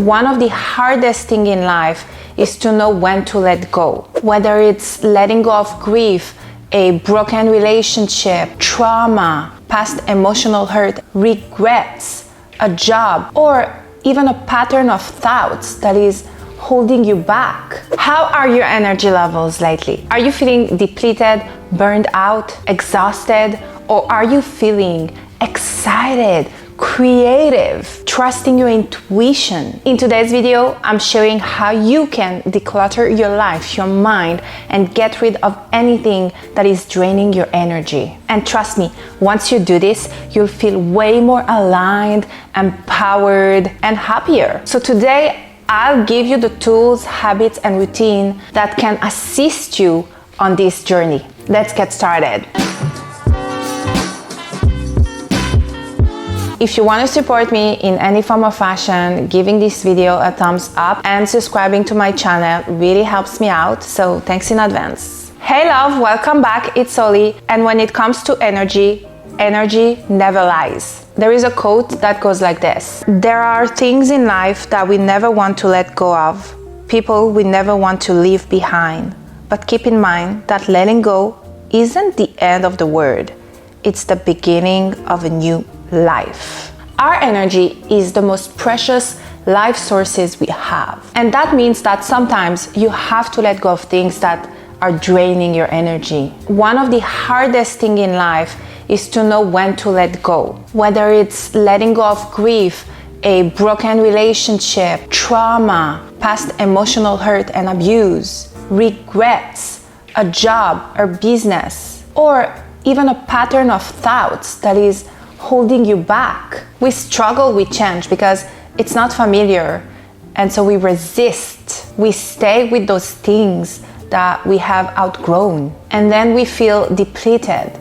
One of the hardest things in life is to know when to let go. Whether it's letting go of grief, a broken relationship, trauma, past emotional hurt, regrets, a job, or even a pattern of thoughts that is holding you back. How are your energy levels lately? Are you feeling depleted, burned out, exhausted, or are you feeling excited, creative, trusting your intuition? In today's video, I'm sharing how you can declutter your life, your mind, and get rid of anything that is draining your energy. And trust me, once you do this, you'll feel way more aligned, empowered, and happier. So today, I'll give you the tools, habits, and routine that can assist you on this journey. Let's get started. If you want to support me in any form or fashion, giving this video a thumbs up and subscribing to my channel really helps me out, so thanks in advance. Hey love, welcome back, it's Oli, and when it comes to energy, energy never lies. There is a quote that goes like this: there are things in life that we never want to let go of, people we never want to leave behind, but keep in mind that letting go isn't the end of the word, it's the beginning of a new life. Our energy is the most precious life sources we have. And that means that sometimes you have to let go of things that are draining your energy. One of the hardest things in life is to know when to let go. Whether it's letting go of grief, a broken relationship, trauma, past emotional hurt and abuse, regrets, a job or business, or even a pattern of thoughts that is holding you back. We struggle with change because it's not familiar, and so we resist. We stay with those things that we have outgrown, and then we feel depleted,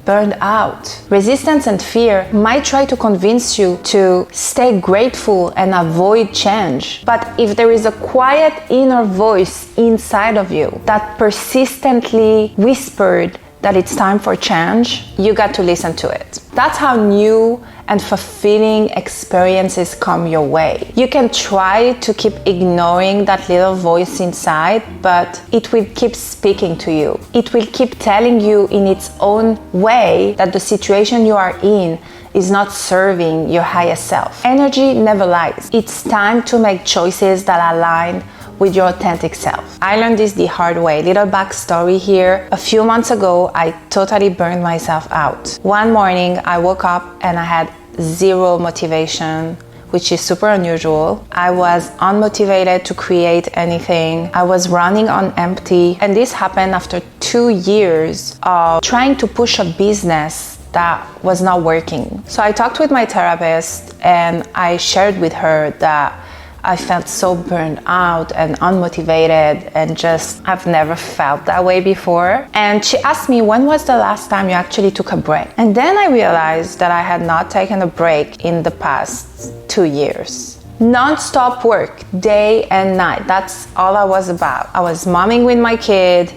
burned out. Resistance and fear might try to convince you to stay grateful and avoid change. But if there is a quiet inner voice inside of you that persistently whispered that it's time for change, you got to listen to it. That's how new and fulfilling experiences come your way. You can try to keep ignoring that little voice inside, but it will keep speaking to you. It will keep telling you in its own way that the situation you are in is not serving your highest self. Energy never lies. It's time to make choices that align with your authentic self. I learned this the hard way. Little backstory here. A few months ago, I totally burned myself out. One morning, I woke up and I had zero motivation, which is super unusual. I was unmotivated to create anything. I was running on empty. And this happened after 2 years of trying to push a business that was not working. So I talked with my therapist and I shared with her that I felt so burned out and unmotivated and just, I've never felt that way before. And she asked me, when was the last time you actually took a break? And then I realized that I had not taken a break in the past 2 years. Non-stop work, day and night. That's all I was about. I was momming with my kid,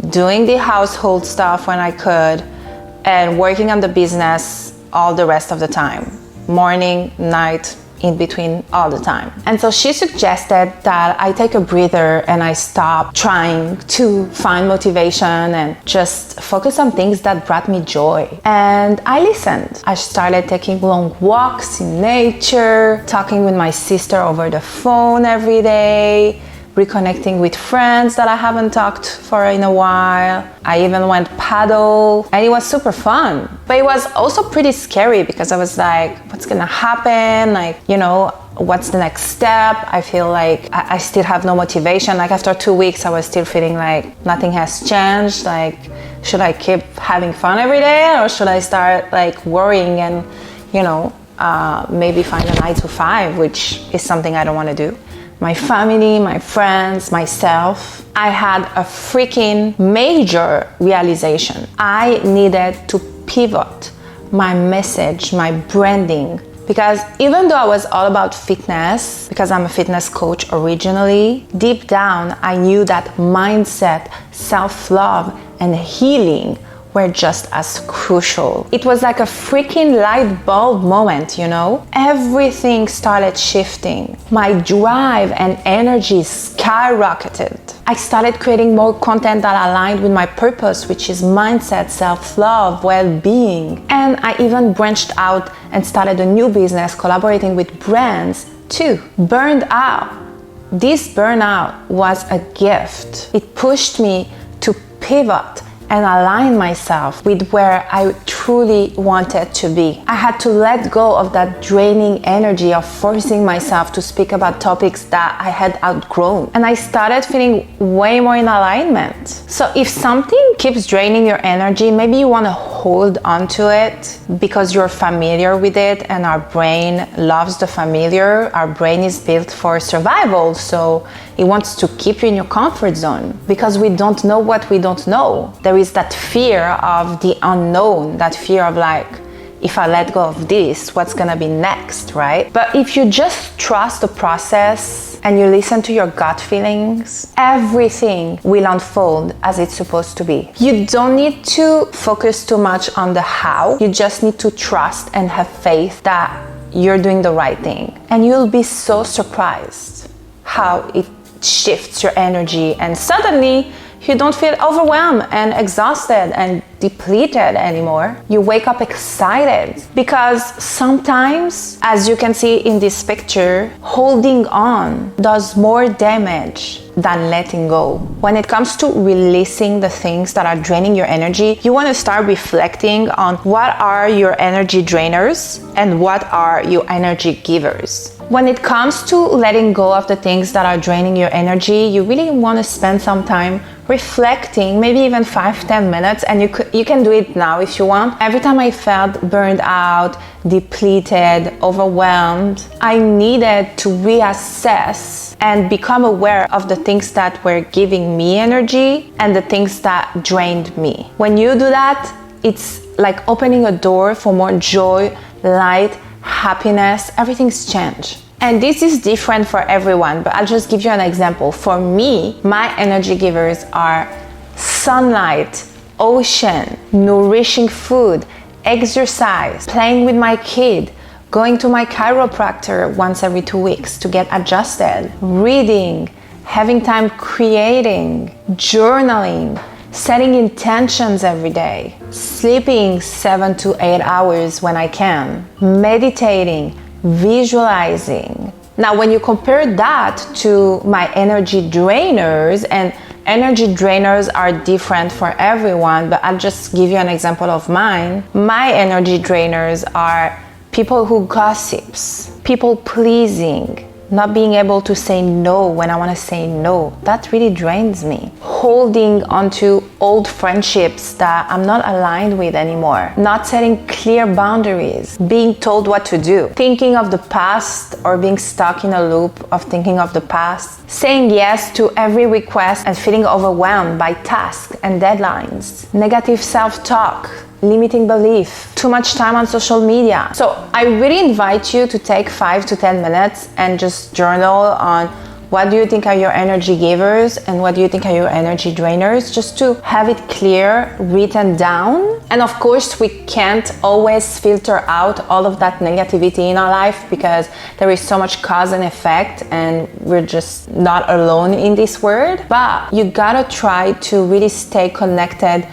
doing the household stuff when I could, and working on the business all the rest of the time. Morning, night, in between, all the time. And so she suggested that I take a breather and I stop trying to find motivation and just focus on things that brought me joy. And I listened. I started taking long walks in nature, talking with my sister over the phone every day, reconnecting with friends that I haven't talked for in a while. I even went paddle and it was super fun. But it was also pretty scary because I was like, what's gonna happen? Like, you know, what's the next step? I feel like I still have no motivation. Like after 2 weeks, I was still feeling like nothing has changed. Like, should I keep having fun every day or should I start like worrying and, you know, maybe find a 9 to 5, which is something I don't wanna do. My family, my friends, myself. I had a freaking major realization. I needed to pivot my message, my branding, because even though I was all about fitness, because I'm a fitness coach originally, deep down I knew that mindset, self-love, and healing were just as crucial. It was like a freaking light bulb moment, you know? Everything started shifting. My drive and energy skyrocketed. I started creating more content that aligned with my purpose, which is mindset, self-love, well-being. And I even branched out and started a new business collaborating with brands too. Burned out. This burnout was a gift. It pushed me to pivot and align myself with where I truly wanted to be. I had to let go of that draining energy of forcing myself to speak about topics that I had outgrown. And I started feeling way more in alignment. So if something keeps draining your energy, maybe you want to hold on to it because you're familiar with it, and our brain loves the familiar. Our brain is built for survival, so it wants to keep you in your comfort zone because we don't know what we don't know. There is that fear of the unknown, that fear of like, if I let go of this, what's gonna be next, right? But if you just trust the process and you listen to your gut feelings, everything will unfold as it's supposed to be. You don't need to focus too much on the how. You just need to trust and have faith that you're doing the right thing. And you'll be so surprised how it shifts your energy, and suddenly you don't feel overwhelmed and exhausted and depleted anymore. You wake up excited because sometimes, as you can see in this picture, holding on does more damage than letting go. When it comes to releasing the things that are draining your energy, you want to start reflecting on what are your energy drainers and what are your energy givers. When it comes to letting go of the things that are draining your energy, you really want to spend some time reflecting, maybe even 5-10 minutes, and you can do it now if you want. Every time I felt burned out, depleted, overwhelmed, I needed to reassess and become aware of the things that were giving me energy and the things that drained me. When you do that, it's like opening a door for more joy, light, happiness. Everything's changed. And this is different for everyone, but I'll just give you an example. For me, my energy givers are sunlight, ocean, nourishing food, exercise, playing with my kid, going to my chiropractor once every 2 weeks to get adjusted, reading, having time creating, journaling, setting intentions every day, sleeping 7 to 8 hours when I can, meditating, visualizing. Now, when you compare that to my energy drainers, and energy drainers are different for everyone, but I'll just give you an example of mine. My energy drainers are people who gossips, people pleasing, not being able to say no when I want to say no. That really drains me. Holding onto old friendships that I'm not aligned with anymore. Not setting clear boundaries. Being told what to do. Thinking of the past or being stuck in a loop of thinking of the past. Saying yes to every request and feeling overwhelmed by tasks and deadlines. Negative self-talk. Limiting belief, too much time on social media. So I really invite you to take 5 to 10 minutes and just journal on what do you think are your energy givers and what do you think are your energy drainers, just to have it clear, written down. And of course, we can't always filter out all of that negativity in our life because there is so much cause and effect and we're just not alone in this world. But you gotta try to really stay connected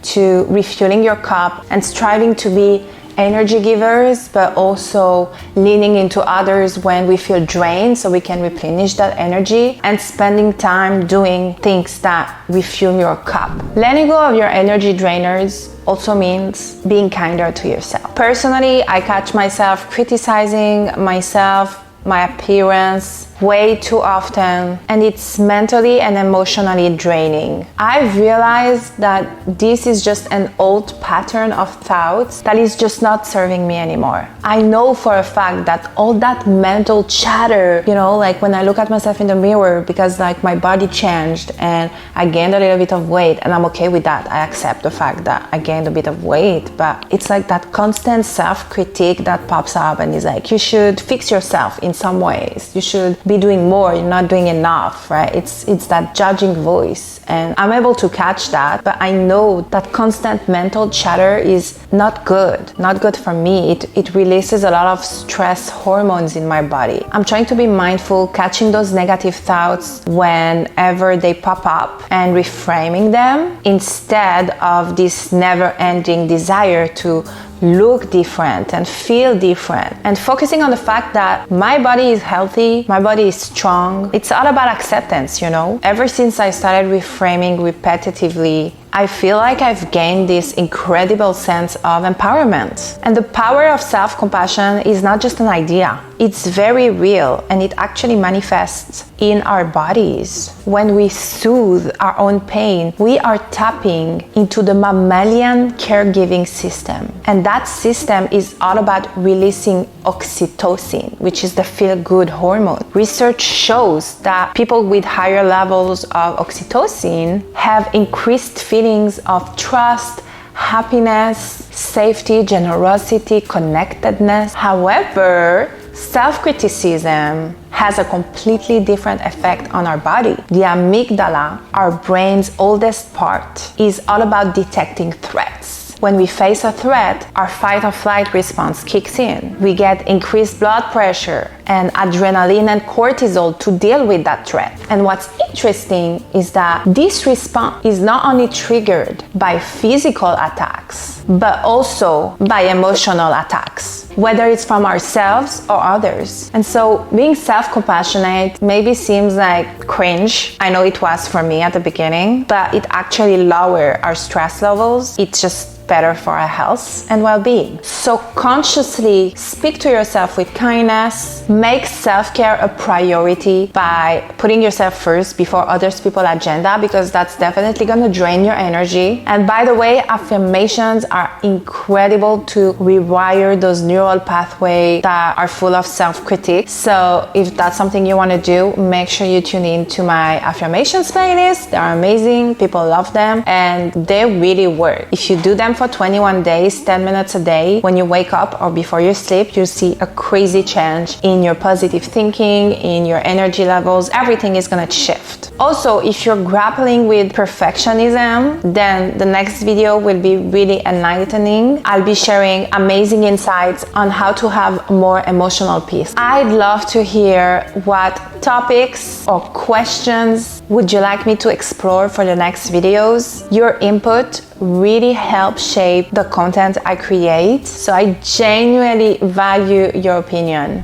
to refueling your cup and striving to be energy givers, but also leaning into others when we feel drained so we can replenish that energy, and spending time doing things that refuel your cup. Letting go of your energy drainers also means being kinder to yourself. Personally, I catch myself criticizing myself, my appearance way too often, and it's mentally and emotionally draining. I've realized that this is just an old pattern of thoughts that is just not serving me anymore. I know for a fact that all that mental chatter, you know, like when I look at myself in the mirror, because like my body changed and I gained a little bit of weight, and I'm okay with that. I accept the fact that I gained a bit of weight, but it's like that constant self-critique that pops up and is like, you should fix yourself in some ways. You should be be doing more, you're not doing enough, right? It's that judging voice. And I'm able to catch that, but I know that constant mental chatter is not good for me. It releases a lot of stress hormones in my body. I'm trying to be mindful, catching those negative thoughts whenever they pop up and reframing them instead of this never-ending desire to look different and feel different, and focusing on the fact that my body is healthy, my body is strong. It's all about acceptance, you know? Ever since I started reframing repetitively, I feel like I've gained this incredible sense of empowerment. And the power of self-compassion is not just an idea. It's very real, and it actually manifests in our bodies. When we soothe our own pain, we are tapping into the mammalian caregiving system. And that system is all about releasing oxytocin, which is the feel-good hormone. Research shows that people with higher levels of oxytocin have increased feelings of trust, happiness, safety, generosity, connectedness. However, self-criticism has a completely different effect on our body. The amygdala, our brain's oldest part, is all about detecting threats. When we face a threat, our fight or flight response kicks in. We get increased blood pressure and adrenaline and cortisol to deal with that threat. And what's interesting is that this response is not only triggered by physical attacks, but also by emotional attacks, whether it's from ourselves or others. And so being self-compassionate maybe seems like cringe. I know it was for me at the beginning, but it actually lowers our stress levels. It's just better for our health and well-being. So consciously speak to yourself with kindness. Make self-care a priority by putting yourself first before others people's agenda, because that's definitely going to drain your energy. And by the way, affirmations are incredible to rewire those neural pathways that are full of self-critique. So if that's something you want to do, make sure you tune in to my affirmations playlist. They're amazing. People love them and they really work. If you do them for 21 days, 10 minutes a day, when you wake up or before you sleep, you'll see a crazy change in your positive thinking, in your energy levels. Everything is gonna shift. Also, if you're grappling with perfectionism, then the next video will be really enlightening. I'll be sharing amazing insights on how to have more emotional peace. I'd love to hear what topics or questions would you like me to explore for the next videos. Your input really helps shape the content I create, so I genuinely value your opinion.